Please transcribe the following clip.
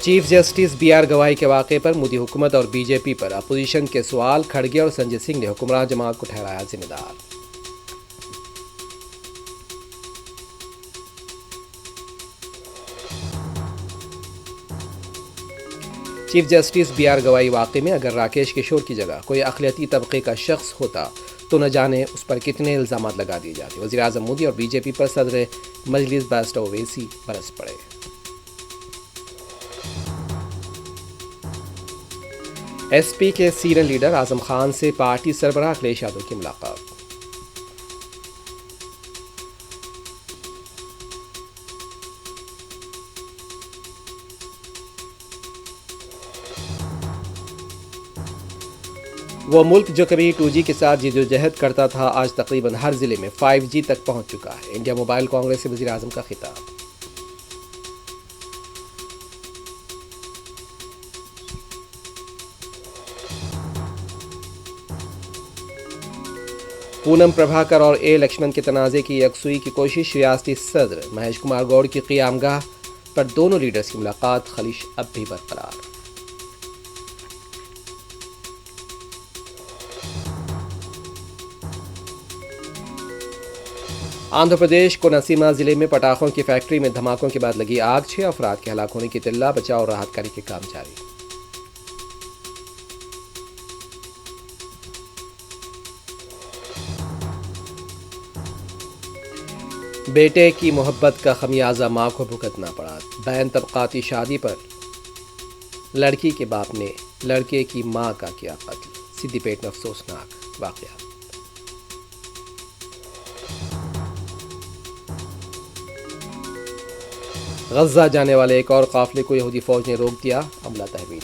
Chief justice be are گوائی کے واقعے پر مودی حکومت اور بی جے پی پر اپوزیشن کے سوال. کھڑگے اور سنجے سنگھ نے حکمران جماعت کو ٹھہرایا ذمہ دار. چیف جسٹس بی آر گوائی واقعے میں اگر راکیش کشور کی جگہ کوئی اقلیتی طبقے کا شخص ہوتا تو نہ جانے اس پر کتنے الزامات لگا دیے جاتے. وزیراعظم مودی اور بی جے پی پر صدر مجلس باسطہ اویسی برس پڑے. ایس پی کے سینئر لیڈر اعظم خان سے پارٹی سربراہ اکھلیش یادو کی ملاقات. وہ ملک جو کبھی 2G کے ساتھ جدوجہد کرتا تھا آج تقریباً ہر ضلع میں 5G تک پہنچ چکا ہے. انڈیا موبائل کانگریس سے وزیر اعظم کا خطاب. پونم پربھاکر اور اے لکشمن کے تنازع کی یکسوئی کی کوشش. ریاستی صدر مہیش کمار گوڑ کی قیام گاہ پر دونوں لیڈرز کی ملاقات. خلیش اب بھی برقرار. آندھرا پردیش کونسیما ضلع میں پٹاخوں کی فیکٹری میں دھماکوں کے بعد لگی آگ. 6 افراد کے ہلاک ہونے کی اطلاع. بچاؤ اور راحت کاری کے کام جاری. بیٹے کی محبت کا خمیازہ ماں کو بھگتنا پڑا. بین طبقاتی شادی پر لڑکی کے باپ نے لڑکے کی ماں کا کیا قتل. سدی پیٹ میں افسوسناک واقعہ. غزہ جانے والے ایک اور قافلے کو یہودی فوج نے روک دیا. عملہ تحویل.